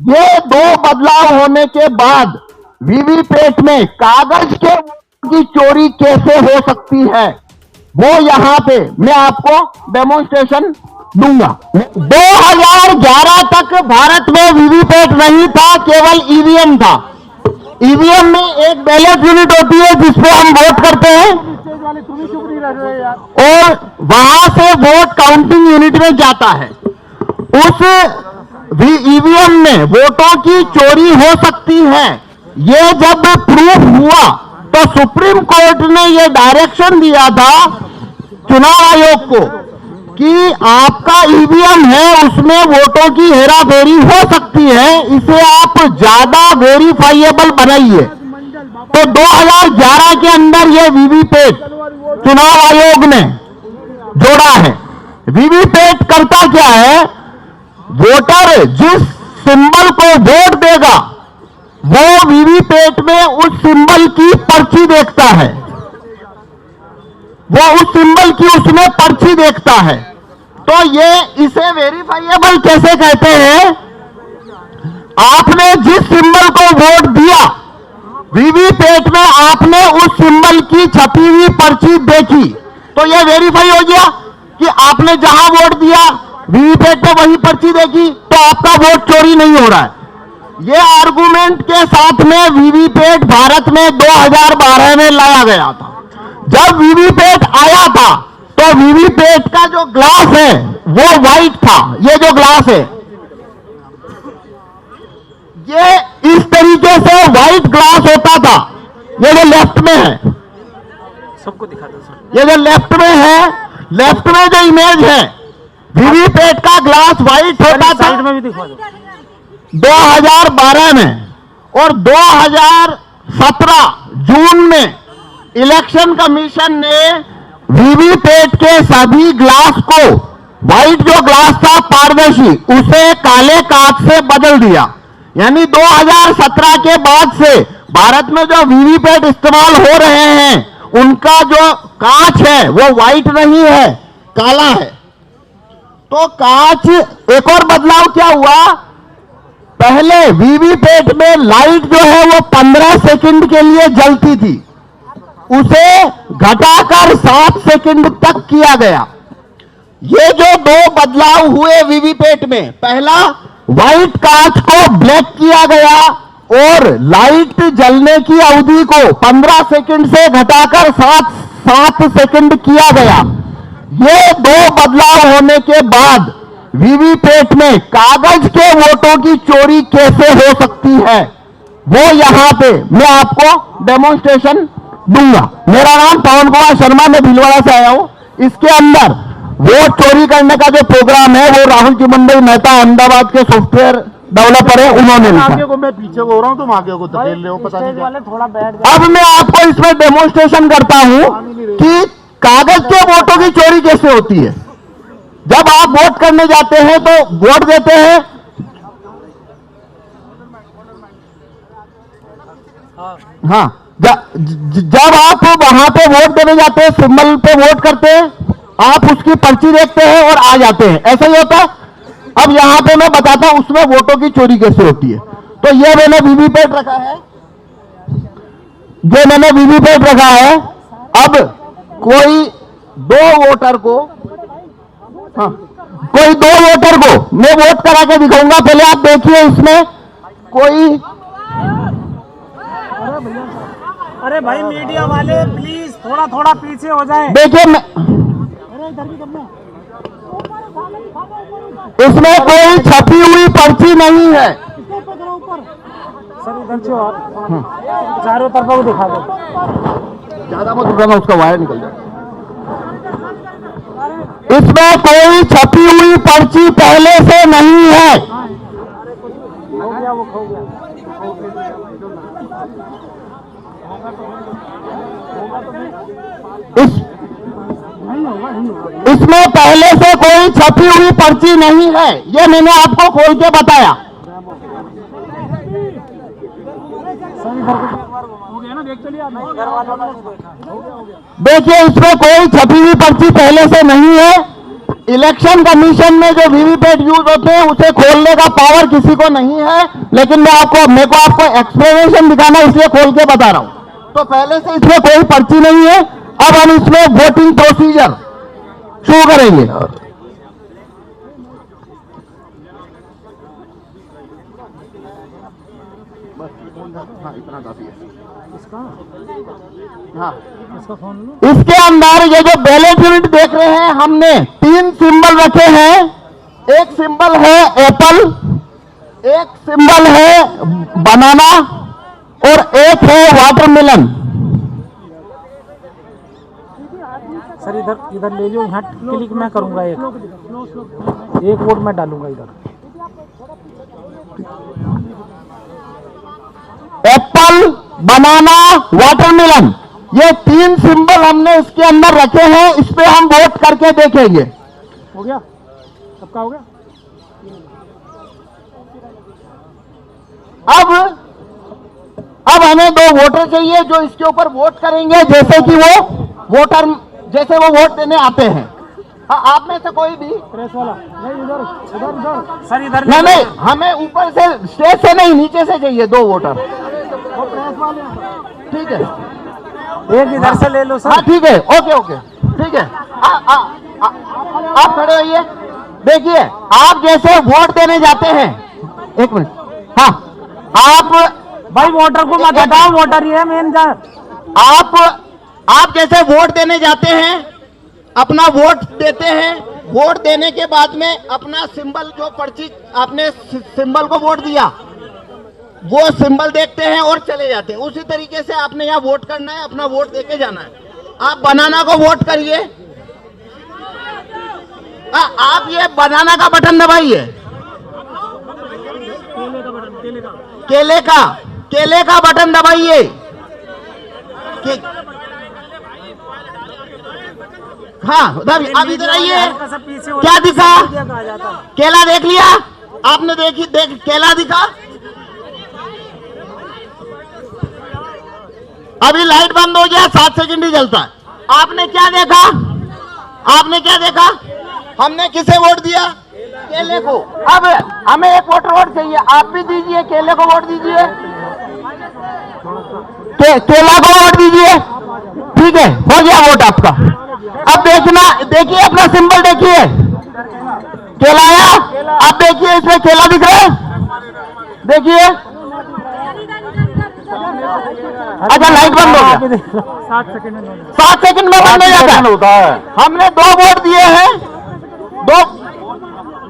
ये दो बदलाव होने के बाद वीवीपैट में कागज के वोट की चोरी कैसे हो सकती है, वो यहां पे मैं आपको डेमोन्स्ट्रेशन दूंगा। 2011 तक भारत में वीवीपैट नहीं था, केवल ईवीएम था। ईवीएम में एक बैलेट यूनिट होती है जिसपे हम वोट करते हैं और वहां से वोट काउंटिंग यूनिट में जाता है। उस ईवीएम में वोटों की चोरी हो सकती है, ये जब प्रूफ हुआ तो सुप्रीम कोर्ट ने ये डायरेक्शन दिया था चुनाव आयोग को कि आपका ईवीएम है उसमें वोटों की हेराफेरी हो सकती है, इसे आप ज्यादा वेरीफाइएबल बनाइए। तो 2011 के अंदर ये वीवीपैट चुनाव आयोग ने जोड़ा है। वीवीपैट करता क्या है, वोटर जिस सिंबल को वोट देगा वो वीवीपैट में उस सिंबल की पर्ची देखता है, वो उस सिंबल की उसमें पर्ची देखता है। तो ये इसे वेरीफाइएबल कैसे कहते हैं, आपने जिस सिंबल को वोट दिया वीवीपैट में आपने उस सिंबल की छपी हुई पर्ची देखी तो यह वेरीफाई हो गया कि आपने जहां वोट दिया वीवीपैट में वही पर्ची देखी, तो आपका वोट चोरी नहीं हो रहा है। ये आर्गुमेंट के साथ में वीवीपैट भारत में 2012 में लाया गया था। जब वीवीपैट आया था तो वीवीपैट का जो ग्लास है वो व्हाइट था। ये जो ग्लास है ये इस तरीके से व्हाइट ग्लास होता था। ये जो लेफ्ट में है, सबको दिखा दो सर। ये जो लेफ्ट में है, लेफ्ट में जो इमेज है वीवीपैट का ग्लास व्हाइट होता था। साइड में भी दिखा दो। 2012 में और 2017 जून में इलेक्शन कमीशन ने वीवीपैट के सभी ग्लास को, व्हाइट जो ग्लास था पारदर्शी, उसे काले कांच से बदल दिया। यानी 2017 के बाद से भारत में जो वीवीपैट इस्तेमाल हो रहे हैं उनका जो कांच है वो व्हाइट नहीं है, काला है। तो कांच, एक और बदलाव क्या हुआ, पहले वीवीपैट में लाइट जो है वो 15 सेकंड के लिए जलती थी, उसे घटाकर 7 सेकंड तक किया गया। ये जो दो बदलाव हुए वीवीपैट में, पहला व्हाइट कांच को ब्लैक किया गया और लाइट जलने की अवधि को 15 सेकंड से घटाकर 7 सेकंड किया गया। ये दो बदलाव होने के बाद वीवीपैट में कागज के वोटों की चोरी कैसे हो सकती है, वो यहां पे मैं आपको डेमोन्स्ट्रेशन दूंगा। मेरा नाम पवन कुमार शर्मा, मैं भीलवाड़ा से आया हूं। इसके अंदर वोट चोरी करने का जो प्रोग्राम है वो राहुल चिमंडई मेहता अहमदाबाद के सॉफ्टवेयर डेवलपर है, उन्होंने लिखा। आगे को मैं पीछे हो रहा हूं, तुम आगे को धकेल रहे हो, पता नहीं क्या। थोड़ा बैठ जाओ। अब मैं आपको इसमें डेमोन्स्ट्रेशन करता हूं कि कागज के वोटों की चोरी कैसे होती है। जब आप वोट करने जाते हैं तो वोट देते हैं, हाँ, जब आप वहां पे वोट देने जाते हैं, सिंबल पे वोट करते हैं, आप उसकी पर्ची देखते हैं और आ जाते हैं, ऐसा ही होता है। अब यहां पे मैं बताता हूं उसमें वोटों की चोरी कैसे होती है। तो ये मैंने वीवीपैट रखा है, ये मैंने वीवीपैट रखा है। अब कोई दो वोटर को, हाँ, कोई दो वोटर को मैं वोट करा के दिखाऊंगा। पहले आप देखिए इसमें कोई, अरे भाई मीडिया वाले प्लीज थोड़ा थोड़ा पीछे हो जाए। देखिए मैं, इसमें कोई छपी हुई पर्ची नहीं है। सर इधर से आप चारों तरफ को दिखा दो। ज्यादा मत उठाना, उसका वायर निकल जाए। इसमें कोई छपी हुई पर्ची पहले से नहीं है। हो गया, वो खो गया। इसमें पहले से कोई छपी हुई पर्ची नहीं है, ये मैंने आपको खोल के बताया। देखिए इसमें कोई छपी हुई पर्ची पहले से नहीं है। इलेक्शन कमीशन में जो वीवीपैट यूज होते हैं उसे खोलने का पावर किसी को नहीं है, लेकिन मेरे को आपको एक्सप्लेनेशन दिखाना इसलिए खोल के बता रहा हूं। तो पहले से इसमें कोई पर्ची नहीं है। अब हम इसमें वोटिंग प्रोसीजर शुरू करेंगे। हाँ, इतना काफी है। हाँ, इसके अंदर ये जो बैलेट यूनिट देख रहे हैं, हमने 3 सिंबल रखे हैं। एक सिंबल है एप्पल, एक सिंबल है बनाना और एक है वाटरमेलन। सर इधर ले लो, यहाँ क्लिक मैं करूंगा, एक वोट मैं डालूंगा इधर। एप्पल, बनाना, वाटरमेलन, ये 3 सिंबल हमने इसके अंदर रखे हैं। इस पे हम वोट करके देखेंगे। हो गया, सबका हो गया। अब हमें 2 वोटर चाहिए जो इसके ऊपर वोट करेंगे, जैसे कि वो वोट देने आते हैं। हाँ, आप में से कोई भी प्रेस वाला नहीं, इधर सर, इधर नहीं, हमें ऊपर से स्टेज से नहीं, नीचे से चाहिए 2 वोटर। वो प्रेस वाले, ठीक है, एक इधर से ले लो सर। हाँ ठीक है, ओके, ठीक है। आप खड़े होइए। देखिए, आप जैसे वोट देने जाते हैं, 1 मिनट, हाँ, आप भाई वोटर को मत हटाओ, वोटर ही है मेन। आप जैसे वोट देने जाते हैं, अपना वोट देते हैं। वोट देने के बाद में अपना सिंबल, जो पर्ची आपने सिंबल को वोट दिया, वो सिंबल देखते हैं और चले जाते हैं। उसी तरीके से आपने यहाँ वोट करना है, अपना वोट देके जाना है। आप बनाना को वोट करिए। आप ये बनाना का बटन दबाइए। केले का बटन दबाइए। हाँ, अब इधर आइए। क्या दिखा? केला देख लिया आपने? केला दिखा? अभी लाइट बंद हो गया, 7 सेकंड ही जलता है। आपने क्या देखा? हमने किसे वोट दिया? केले को। अब हमें एक वोट चाहिए, आप भी दीजिए। केले को वोट दीजिए, केला को वोट दीजिए। ठीक है, हो गया वोट आपका। अब देखिए अपना सिंबल देखिए, केला आया। अब देखिए, इसमें केला दिख रहा है, देखिए। अच्छा, लाइट बंद हो गया। 7 सेकंड में बंद हो जाता है। हमने 2 वोट दिए हैं,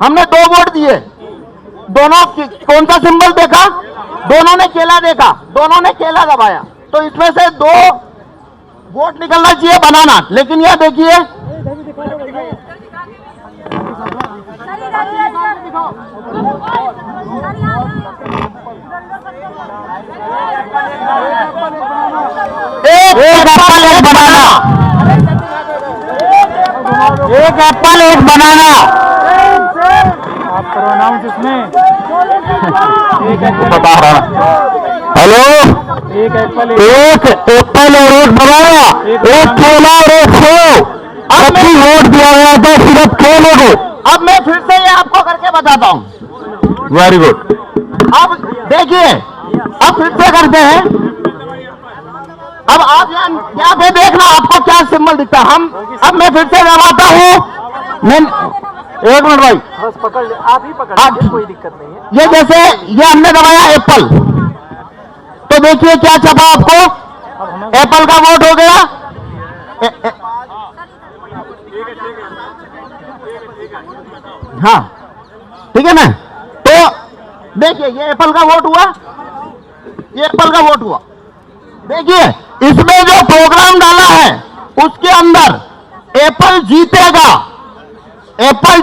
हमने 2 वोट दिए। दोनों कौन सा सिंबल देखा? दोनों ने केला देखा, दोनों ने केला दबाया। तो इसमें से 2 वोट निकलना चाहिए बनाना। लेकिन यह देखिए, एक एप्पल एक बनाना, एक एप्पल एक बनाना। आप करो अनाउंस इसमें। बता रहा। हेलो, एक एप्पल और एक बनाना, एक केला और एक सेब। अब वोट दिया गया था सिर्फ केले को। अब मैं फिर से ये आपको करके बताता हूँ। Very good. अब देखिए, अब फिर से करते हैं। अब आप यहाँ पे देखना आपको क्या सिंबल दिखता है। अब मैं फिर से दबाता हूँ। मैं 1 मिनट भाई, बस पकड़ ले, आप ही पकड़ लीजिए, कोई दिक्कत नहीं है। ये जैसे ये हमने दबाया एप्पल, तो देखिए क्या छपा आपको? एप्पल का वोट हो गया। हाँ, ठीक है ना? तो देखिए, ये एप्पल का वोट हुआ, ये एप्पल का वोट हुआ। देखिए, इसमें जो प्रोग्राम डाला है उसके अंदर एप्पल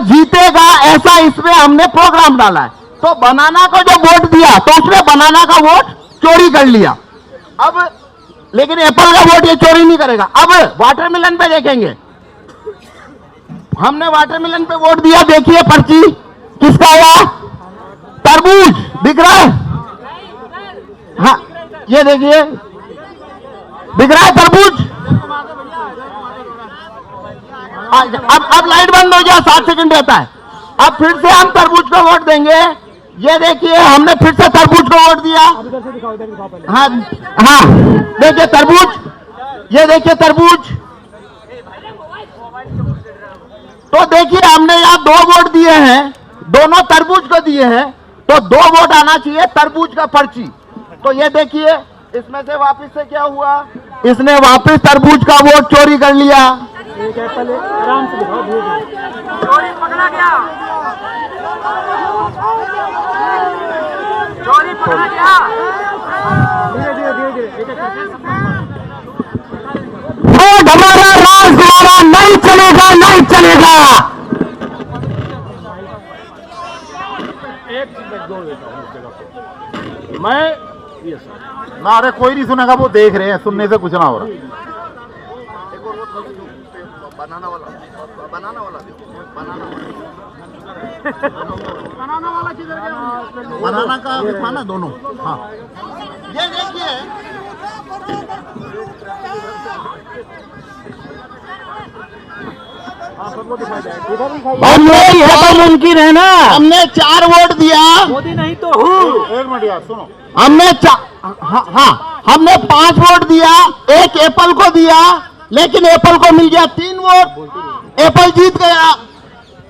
जीतेगा ऐसा इसमें हमने प्रोग्राम डाला है। तो बनाना को जो वोट दिया, तो उसने बनाना का वोट चोरी कर लिया। अब लेकिन एप्पल का वोट ये चोरी नहीं करेगा। अब वाटरमेलन पे देखेंगे, हमने वाटरमेलन पे वोट दिया। देखिए पर्ची किसका आया? तरबूज दिख रहा है? हाँ, ये देखिए, दिख रहा है तरबूज। अब लाइट बंद हो गया, 7 सेकंड रहता है। अब फिर से हम तरबूज को वोट देंगे। ये देखिए हमने फिर से तरबूज को वोट दिया। हाँ हाँ, देखिए तरबूज, ये देखिए तरबूज। तो देखिए हमने यहाँ 2 वोट दिए हैं, दोनों तरबूज को दिए हैं, तो 2 वोट आना चाहिए तरबूज का पर्ची। तो ये देखिए इसमें से वापस से क्या हुआ, इसने वापस तरबूज का वोट चोरी कर लिया। एक एप्पल आराम से दिखाओ, चोरी पकड़ा गया, चोरी पकड़ा गया। धीरे धीरे धीरे धीरे एक एक करके वोट हमारा, राज हमारा, नहीं चलेगा, नहीं चलेगा। मैं ना, अरे कोई नहीं सुनेगा, वो देख रहे हैं, सुनने से कुछ ना हो रहा। बनाना वाला किधर गया? बनाना का दिखवाना दोनों। हाँ, ये देखिए हमने तो मुमकिन है ना, हमने 4 वोट दिया। मोदी नहीं तो हूँ। एक मिनट यार सुनो, हमने हाँ, हमने 5 वोट दिया, एक एप्पल को दिया, लेकिन एप्पल को मिल गया 3 वोट, एप्पल जीत गया।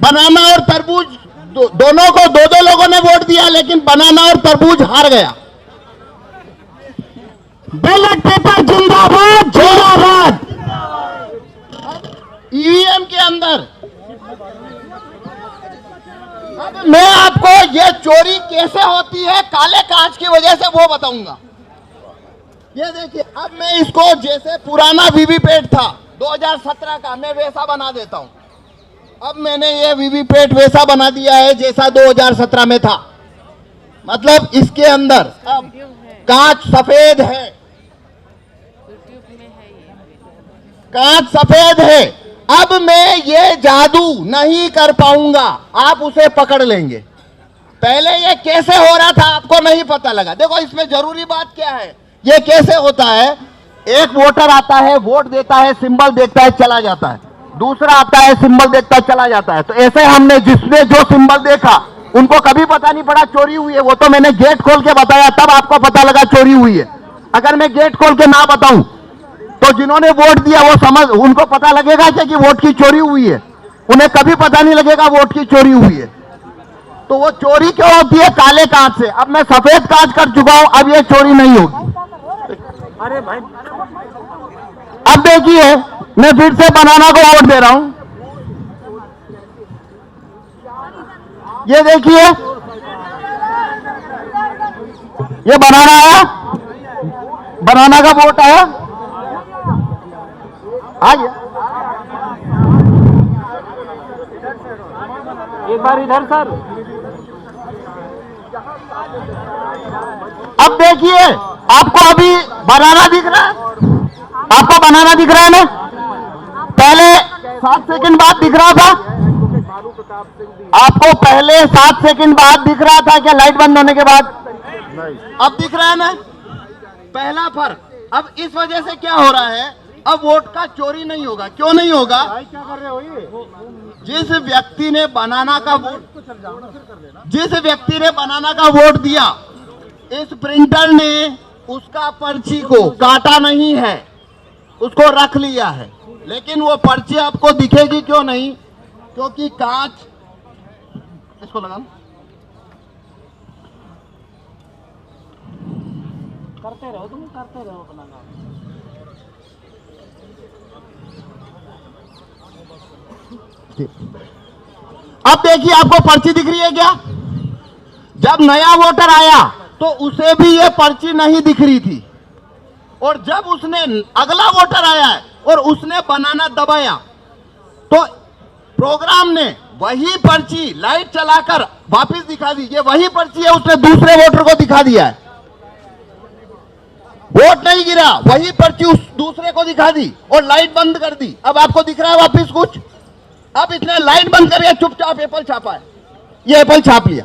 बनाना और तरबूज दोनों को 2-2 लोगों ने वोट दिया, लेकिन बनाना और तरबूज हार गया। बैलेट पेपर जिंदाबाद, जिंदाबाद। ईवीएम के अंदर अब मैं आपको ये चोरी कैसे होती है काले कांच की वजह से वो बताऊंगा। ये देखिए, अब मैं इसको जैसे पुराना वीवीपैट था 2017 का, मैं वैसा बना देता हूं। अब मैंने ये वीवीपैट वैसा बना दिया है जैसा 2017 में था। मतलब इसके अंदर अब कांच सफेद है, कांच सफेद है। अब मैं ये जादू नहीं कर पाऊंगा, आप उसे पकड़ लेंगे। पहले ये कैसे हो रहा था आपको नहीं पता लगा। देखो इसमें जरूरी बात क्या है, ये कैसे होता है, एक वोटर आता है, वोट देता है, सिंबल देखता है, चला जाता है। दूसरा आता है, सिंबल देखता है, चला जाता है। तो ऐसे हमने जिसने जो सिंबल देखा उनको कभी पता नहीं पड़ा चोरी हुई है। वो तो मैंने गेट खोल के बताया, तब आपको पता लगा चोरी हुई है। अगर मैं गेट खोल के ना बताऊं तो जिन्होंने वोट दिया वो समझ, उनको पता लगेगा कि वोट की चोरी हुई है, उन्हें कभी पता नहीं लगेगा वोट की चोरी हुई है। तो वो चोरी क्यों होती है, काले कांच से। अब मैं सफेद कांच कर चुका हूं, अब ये चोरी नहीं होगी। अरे भाई, अब देखिए मैं फिर से बनाना को वोट दे रहा हूं। ये देखिए, ये बनाना आया, बनाना का वोट आया, आ गया। एक बार इधर सर। अब देखिए, आपको अभी बनाना दिख रहा है, आपको बनाना दिख रहा है ना, पहले 7 सेकंड बाद दिख रहा था, आपको पहले 7 सेकंड बाद दिख रहा था क्या लाइट बंद होने के बाद? अब दिख रहा है ना, पहला फर्क। अब इस वजह से क्या हो रहा है, अब वोट का चोरी नहीं होगा। क्यों नहीं होगा? क्या कर रहे हो ये? जिस व्यक्ति ने बनाना का वोट, जिस व्यक्ति ने बनाना का वोट दिया, इस प्रिंटर ने उसका पर्ची को काटा नहीं है, उसको रख लिया है। लेकिन वो पर्ची आपको दिखेगी क्यों नहीं? क्योंकि कांच, इसको लगाना, करते रहो, तुम करते रहो अपना काम। अब देखिए आपको पर्ची दिख रही है क्या? जब नया वोटर आया तो उसे भी ये पर्ची नहीं दिख रही थी, और जब उसने अगला वोटर आया है और उसने बनाना दबाया तो प्रोग्राम ने वही पर्ची लाइट चलाकर वापस दिखा दी। ये वही पर्ची है, उसने दूसरे वोटर को दिखा दिया है। वोट नहीं गिरा, वही पर्ची उस दूसरे को दिखा दी और लाइट बंद कर दी। अब आपको दिख रहा है वापस कुछ? अब इसने लाइट बंद करके चुपचाप एप्पल छापा है, ये एप्पल छाप लिया।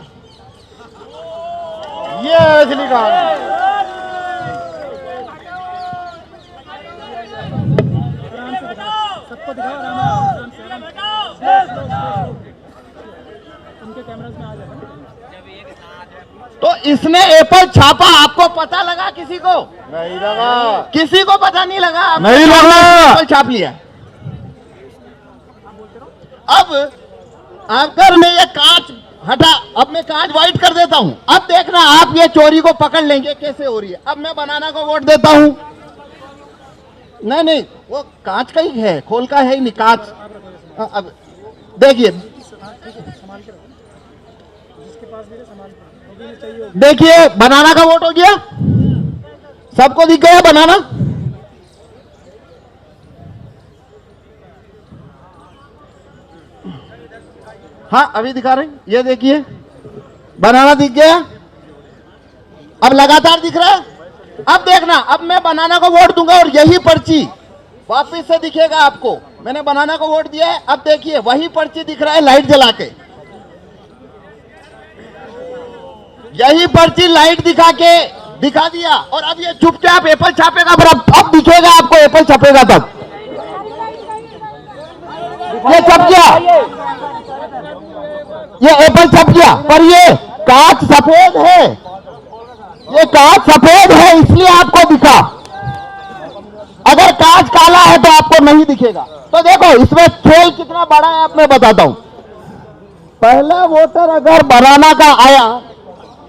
ये असली कहानी। सबको दिखाओ आराम से। तो इसने एप्पल छापा, आपको पता लगा? किसी को नहीं लगा, किसी को पता नहीं लगा? आपने नहीं लगा। एप्पल छाप लिया। अब अगर मैं ये कांच हटा, अब मैं कांच व्हाइट कर देता हूं, अब देखना आप ये चोरी को पकड़ लेंगे कैसे हो रही है। अब मैं बनाना को वोट देता हूं, नहीं नहीं वो कांच का ही है, खोल का है ही नहीं, कांच। अब देखिए देखिए बनाना का वोट हो गया, सबको दिख गया बनाना। हाँ अभी दिखा रहे हैं, ये देखिए बनाना दिख गया, अब लगातार दिख रहा है। अब देखना, अब मैं बनाना को वोट दूंगा और यही पर्ची वापिस से दिखेगा आपको। मैंने बनाना को वोट दिया है, अब देखिए वही पर्ची दिख रहा है लाइट जला के, यही पर्ची लाइट दिखा दिया। और अब ये चुपचाप एप्पल छापेगा, पर अब दिखेगा आपको एप्पल छपेगा तब। ये छप गया, ये एप्पल छप गया, पर ये कांच सफेद है, ये कांच सफेद है इसलिए आपको दिखा। अगर कांच काला है तो आपको नहीं दिखेगा। तो देखो इसमें खेल कितना बड़ा है, आप मैं बताता हूं। पहला वोटर अगर बनाना का आया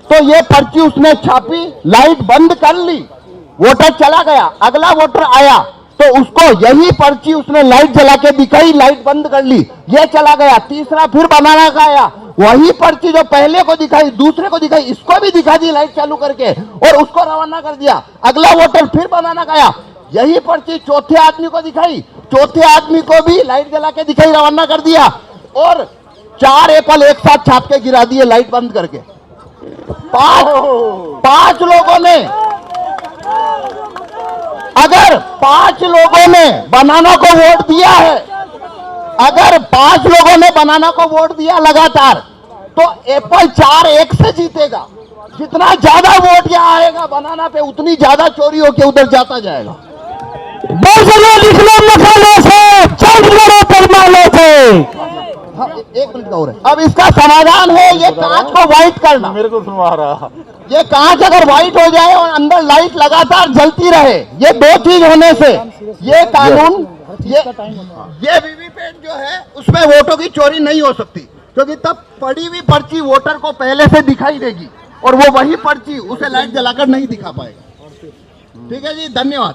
तो ये पर्ची उसने छापी, लाइट बंद कर ली, वोटर चला गया। अगला वोटर आया तो उसको यही पर्ची उसने लाइट जला के दिखाई, लाइट बंद कर ली, ये चला गया। तीसरा फिर बनाना का आया, वही पर्ची जो पहले को दिखाई, दूसरे को दिखाई, इसको भी दिखा दी लाइट चालू करके और उसको रवाना कर दिया। अगला वोटर फिर बनाना का आया, यही पर्ची चौथे आदमी को दिखाई, चौथे आदमी को भी लाइट जला के दिखाई, रवाना कर दिया और 4 एप्पल एक साथ छाप के गिरा दिए लाइट बंद करके। पांच लोगों ने, अगर 5 लोगों ने बनाना को वोट दिया है, अगर 5 लोगों ने बनाना को वोट दिया लगातार, तो एप्पल 4-1 से जीतेगा। जितना ज्यादा वोट यहाँ आएगा बनाना पे, उतनी ज्यादा चोरी होके उधर जाता जाएगा। हाँ, 1 मिनट का और है। अब इसका समाधान है ये कांच को व्हाइट करना। मेरे को सुनवा रहा, ये कांच अगर व्हाइट हो जाए और अंदर लाइट लगातार जलती रहे, ये 2 चीज होने से ये कानून, ये वीवीपैट जो है उसमें वोटों की चोरी नहीं हो सकती, क्योंकि तब पड़ी हुई पर्ची वोटर को पहले से दिखाई देगी और वो वही पर्ची उसे लाइट जलाकर नहीं दिखा पाएगा। ठीक है जी, धन्यवाद।